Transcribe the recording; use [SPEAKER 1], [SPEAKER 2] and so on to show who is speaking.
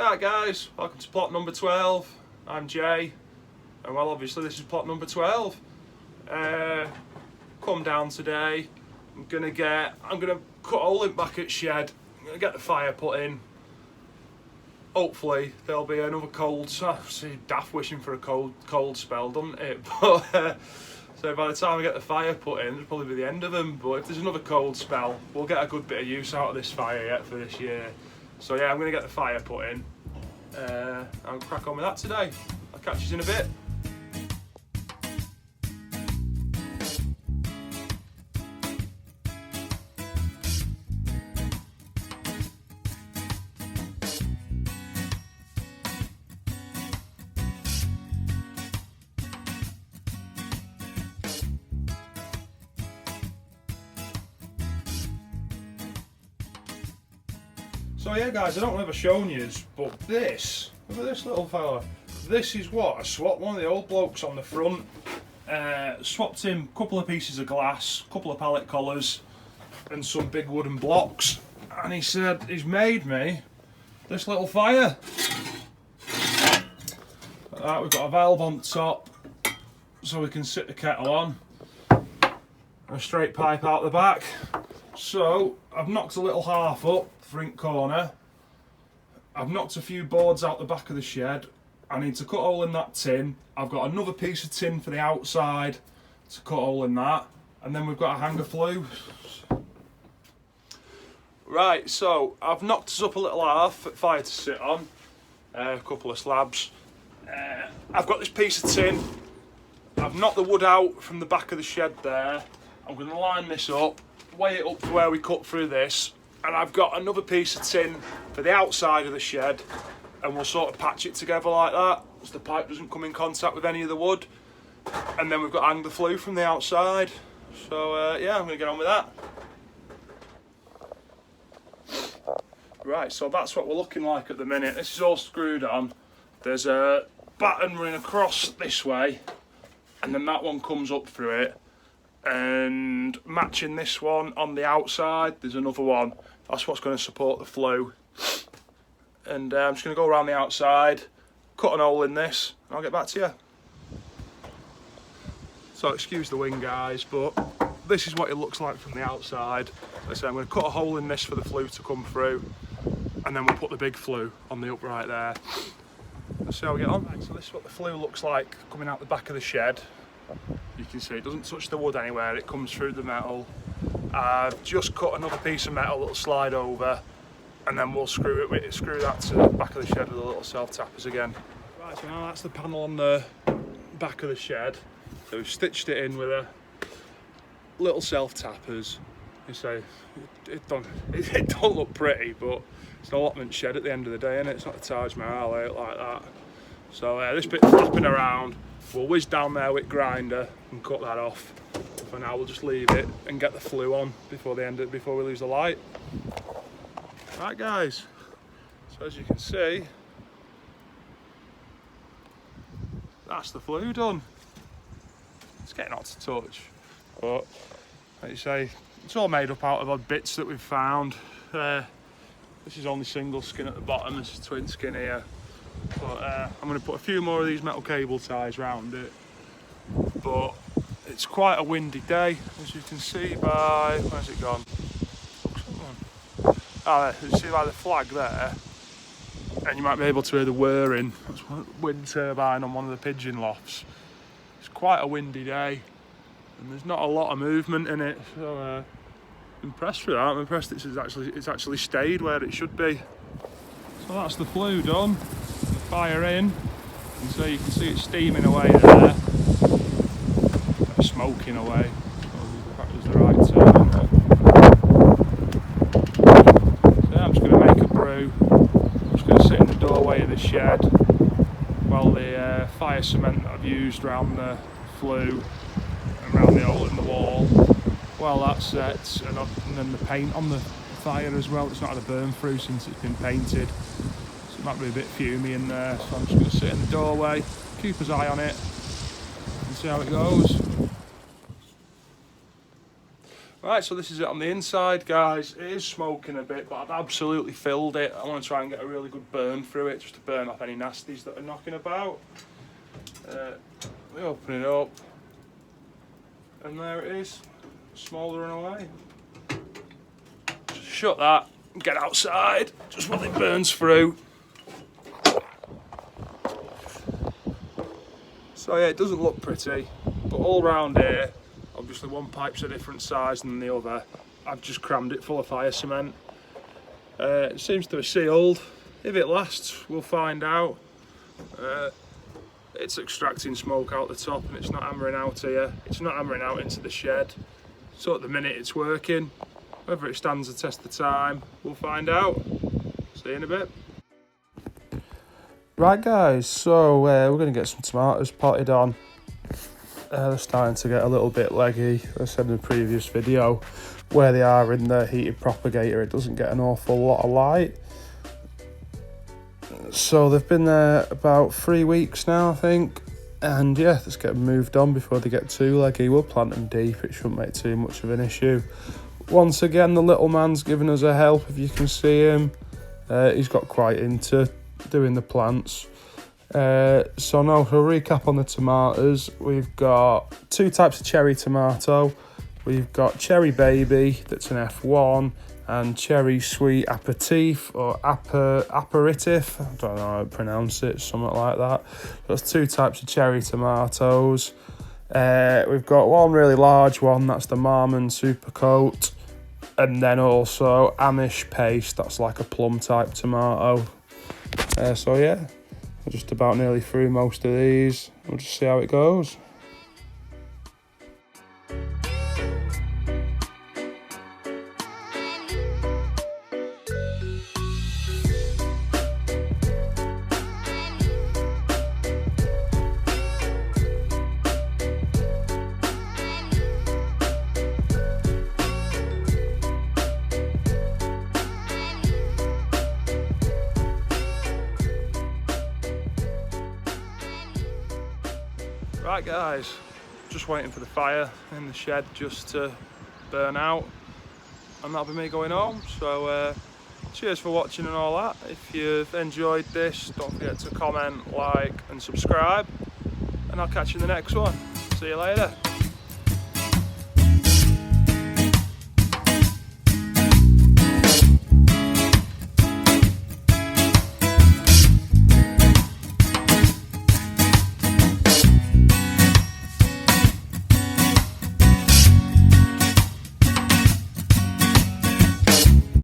[SPEAKER 1] Alright guys, welcome to plot number 12. I'm Jay, and well obviously this is plot number 12. Come down today, I'm gonna cut a hole in back at shed, I'm gonna get the fire put in. Hopefully there'll be another cold, see daft wishing for a cold spell, doesn't it? But so by the time I get the fire put in, it'll probably be the end of them. But if there's another cold spell, we'll get a good bit of use out of this fire yet for this year. So yeah, I'm going to get the fire put in. I'll crack on with that today. I'll catch you in a bit. So yeah guys, I don't know if I've shown you, but look at this little fella. This is what I swapped one of the old blokes on the front. Swapped him a couple of pieces of glass, a couple of pallet collars and some big wooden blocks. And he said he's made me this little fire. Like that, we've got a valve on top so we can sit the kettle on. A straight pipe out the back. So I've knocked a little half up, front corner. I've knocked a few boards out the back of the shed. I need to cut a hole in that tin. I've got another piece of tin for the outside to cut a hole in that. And then we've got a hanger flue. Right, so I've knocked us up a little half for fire to sit on. A couple of slabs. I've got this piece of tin. I've knocked the wood out from the back of the shed there. I'm going to line this up, weigh it up to where we cut through this, and I've got another piece of tin for the outside of the shed, and we'll sort of patch it together like that so the pipe doesn't come in contact with any of the wood. And then we've got to hang the flue from the outside. So yeah, I'm going to get on with that. Right, so that's what we're looking like at the minute. This is all screwed on. There's a batten running across this way, and then that one comes up through it. And matching this one on the outside, there's another one. That's what's going to support the flue. And I'm just going to go around the outside, cut an hole in this, and I'll get back to you. So excuse the wind guys, but this is what it looks like from the outside. Like I say, I'm going to cut a hole in this for the flue to come through, and then we'll put the big flue on the upright there. Let's see how we get on. Right, so this is what the flue looks like coming out the back of the shed. You can see it doesn't touch the wood anywhere, it comes through the metal. I've just cut another piece of metal that'll slide over, and then we'll screw that to the back of the shed with the little self tappers again. Right, so now that's the panel on the back of the shed. So we've stitched it in with a little self tappers. You say it don't look pretty, but it's an allotment shed at the end of the day, and it's not a Taj Mahal like that. So this bit flapping around, we'll whiz down there with grinder and cut that off. For now, we'll just leave it and get the flue on before we lose the light. Right, guys. So as you can see, that's the flue done. It's getting hot to touch, but like you say, it's all made up out of odd bits that we've found. This is only single skin at the bottom. This is twin skin here. But I'm going to put a few more of these metal cable ties around it. But it's quite a windy day, as you can see by, where's it gone? Ah, you see by the flag there, and you might be able to hear the whirring. That's a wind turbine on one of the pigeon lofts. It's quite a windy day, and there's not a lot of movement in it. So I'm impressed with that. I'm impressed it's actually stayed where it should be. So that's the flue done. Fire in, and so you can see it steaming away there, smoking away. That was the right term. So I'm just going to make a brew. I'm just going to sit in the doorway of the shed while the fire cement that I've used around the flue and around the hole in the wall, while that sets, and then the paint on the fire as well. It's not had a burn through since it's been painted. Might be a bit fumey in there, so I'm just going to sit in the doorway, keep his eye on it, and see how it goes. Right, so this is it on the inside, guys. It is smoking a bit, but I've absolutely filled it. I want to try and get a really good burn through it, just to burn off any nasties that are knocking about. We open it up, and there it is, smouldering away. Just shut that, and get outside, just while it burns through. So yeah, it doesn't look pretty, but all round here, obviously one pipe's a different size than the other. I've just crammed it full of fire cement. It seems to have sealed. If it lasts, we'll find out. It's extracting smoke out the top and it's not hammering out here. It's not hammering out into the shed. So at the minute it's working. Whether it stands the test of time, we'll find out. See you in a bit. Right guys, so we're going to get some tomatoes potted on. They're starting to get a little bit leggy. As I said in the previous video, where they are in the heated propagator, it doesn't get an awful lot of light. So they've been there about 3 weeks now, I think. And yeah, let's get them moved on before they get too leggy. We'll plant them deep, it shouldn't make too much of an issue. Once again, the little man's giving us a help, if you can see him. He's got quite into doing the plants. So now to recap on the tomatoes, we've got 2 types of cherry tomato. We've got cherry baby, that's an F1, and cherry sweet aperitif or aperitif. I don't know how to pronounce it, something like that. That's 2 types of cherry tomatoes. We've got one really large one, that's the Marmon Super Coat, and then also Amish paste, that's like a plum type tomato. So yeah, we're just about nearly through most of these. We'll just see how it goes. Right guys, just waiting for the fire in the shed just to burn out, and that'll be me going home. So cheers for watching and all that. If you've enjoyed this, don't forget to comment, like and subscribe, and I'll catch you in the next one. See you later.